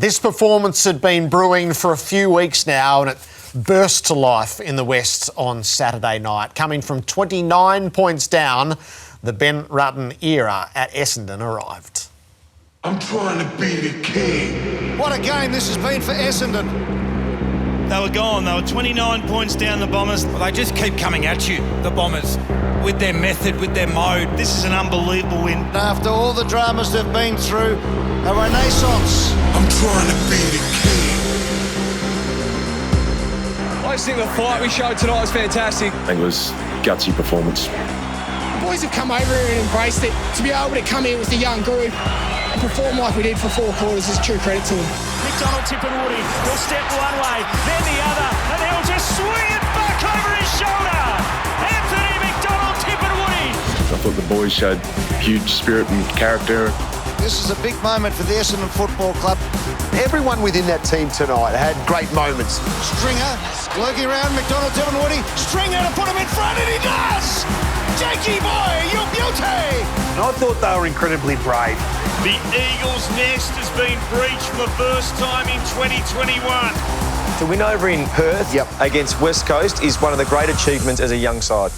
This performance had been brewing for a few weeks now and it burst to life in the West on Saturday night. Coming from 29 points down, the Ben Rutten era at Essendon arrived. I'm trying to be the king. What a game this has been for Essendon. They were gone. They were 29 points down, the Bombers. They just keep coming at you, the Bombers, with their method, with their mode. This is an unbelievable win. After all the dramas they've been through, a renaissance. I'm trying to be the king. I just think the fight we showed tonight was fantastic. I think it was a gutsy performance. The boys have come over here and embraced it. To be able to come here with the young group and perform like we did for 4 quarters is true credit to them. McDonald Tipperwoody will step one way, then the other, and he'll just swing it back over his shoulder. Anthony McDonald Tipperwoody. I thought the boys showed huge spirit and character. This is a big moment for the Essendon Football Club. Everyone within that team tonight had great moments. Stringer, lurking around McDonald Tipperwoody. Stringer to put him in front, and he does! Jakey boy, you beauty! And I thought they were incredibly brave. The Eagles' nest has been breached for the first time in 2021. To win over in Perth against West Coast is one of the great achievements as a young side.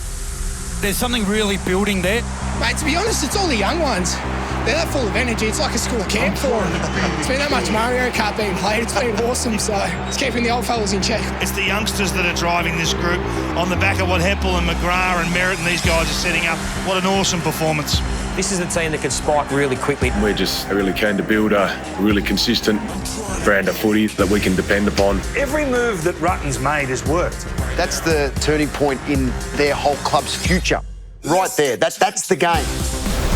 There's something really building there. Mate, to be honest, it's all the young ones. They're that full of energy. It's like a school camp for them. It's been that much Mario Kart being played. It's been awesome, so it's keeping the old fellas in check. It's the youngsters that are driving this group on the back of what Heppel and McGrath and Merritt and these guys are setting up. What an awesome performance. This is a team that can spike really quickly. We're just really keen to build a really consistent brand of footy that we can depend upon. Every move that Rutten's made has worked. That's the turning point in their whole club's future. Right there. That's the game.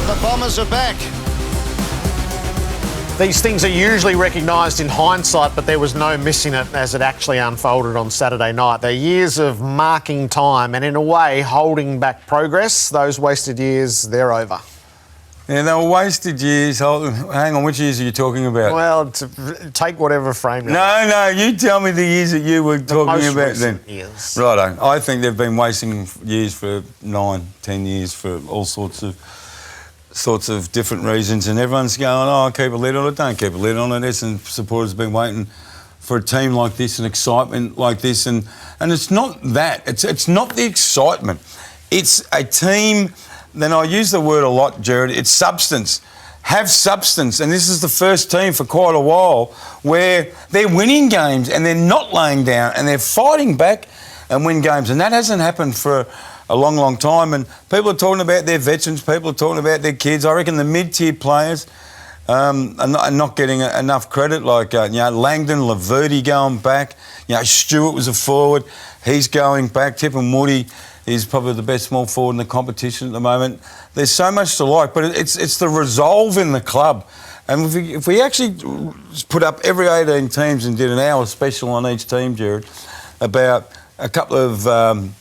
The Bombers are back. These things are usually recognised in hindsight, but there was no missing it as it actually unfolded on Saturday night. They're years of marking time and, in a way, holding back progress. Those wasted years, they're over. Yeah, they were wasted years. Hang on, which years are you talking about? Well, take whatever frame. No, you tell me the years that you were talking about then. Years. Righto. I think they've been wasting years for 9, 10 years for all sorts of different reasons, and everyone's going, oh, keep a lid on it. Don't keep a lid on it. Essendon supporters have been waiting for a team like this and excitement like this, and it's not that. It's not the excitement. It's a team. Then I use the word a lot, Gerard. It's substance. Have substance, and this is the first team for quite a while where they're winning games and they're not laying down and they're fighting back and win games, and that hasn't happened for a long, long time. And people are talking about their veterans, people are talking about their kids. I reckon the mid-tier players are not getting enough credit, like Langdon, Laverty going back. Stewart was a forward, he's going back. Tipperwoody is probably the best small forward in the competition at the moment. There's so much to like, but it's the resolve in the club. And if we actually put up every 18 teams and did an hour special on each team, Gerard, about a couple of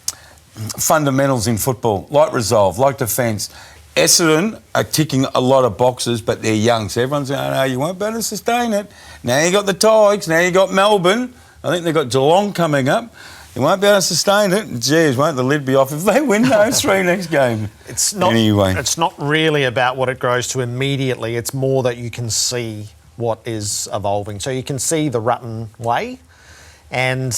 fundamentals in football, like resolve, like defence. Essendon are ticking a lot of boxes, but they're young, so everyone's going, oh, you won't be able to sustain it. Now you got the Tigers, now you got Melbourne. I think they've got Geelong coming up. You won't be able to sustain it. Jeez, won't the lid be off if they win those 3 next game? It's not really about what it grows to immediately. It's more that you can see what is evolving. So you can see the Rutten way, and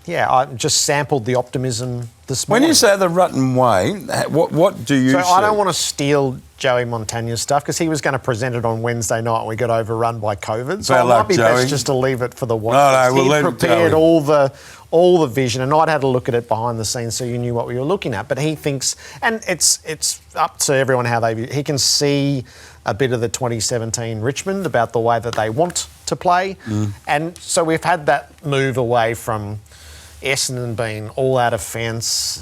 yeah, I just sampled the optimism this morning. When you say the Rutten way, what do you see? I don't want to steal Joey Montagna's stuff because he was going to present it on Wednesday night and we got overrun by COVID. So it might be best just to leave it for the watchers. He prepared all the vision, and I'd had a look at it behind the scenes so you knew what we were looking at. But he thinks, and it's up to everyone how he can see a bit of the 2017 Richmond about the way that they want to play. And so we've had that move away from Essendon being all out of fence.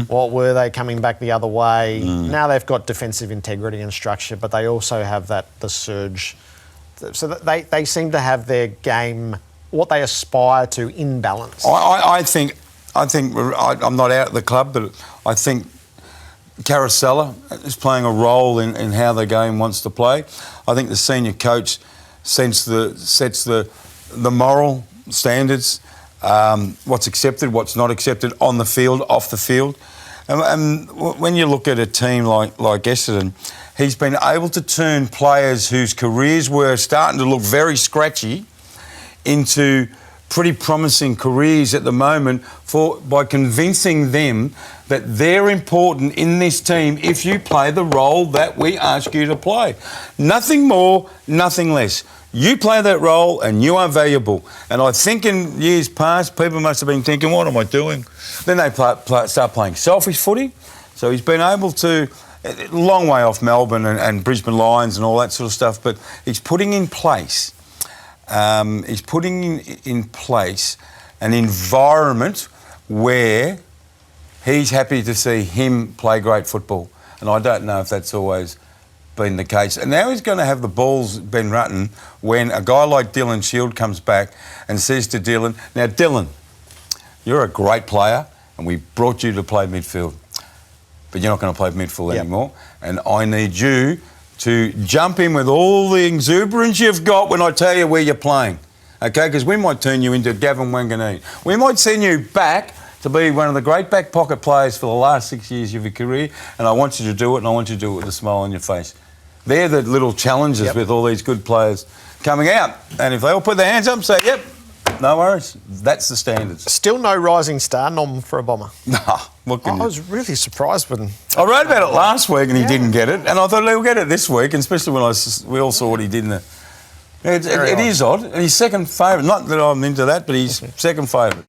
What were they coming back the other way? Now they've got defensive integrity and structure, but they also have the surge. So that they seem to have their game, what they aspire to, in balance. I think I'm not out of the club, but I think Carousella is playing a role in how the game wants to play. I think the senior coach sets the moral standards. What's accepted, what's not accepted on the field, off the field. And when you look at a team like Essendon, he's been able to turn players whose careers were starting to look very scratchy into pretty promising careers at the moment by convincing them that they're important in this team if you play the role that we ask you to play. Nothing more, nothing less. You play that role and you are valuable. And I think in years past, people must have been thinking, what am I doing? Then they start playing selfish footy. So he's been able to, a long way off Melbourne and Brisbane Lions and all that sort of stuff, but he's putting in place an environment where he's happy to see him play great football. And I don't know if that's always been the case. And now he's going to have the balls, Ben Rutten, when a guy like Dylan Shield comes back and says to Dylan, now Dylan, you're a great player and we brought you to play midfield, but you're not going to play midfield anymore, and I need you to jump in with all the exuberance you've got when I tell you where you're playing, okay? Because we might turn you into Gavin Wanganeen. We might send you back to be one of the great back pocket players for the last 6 years of your career, and I want you to do it, and I want you to do it with a smile on your face. They're the little challenges with all these good players coming out. And if they all put their hands up and say, yep, no worries, that's the standards. Still no rising star nom for a Bomber. Nah, what can I was really surprised when... I wrote about it last week and he didn't get it, and I thought he'll get it this week, and especially when we all saw what he did in the... It is odd. And he's second favourite. Not that I'm into that, but he's second favourite.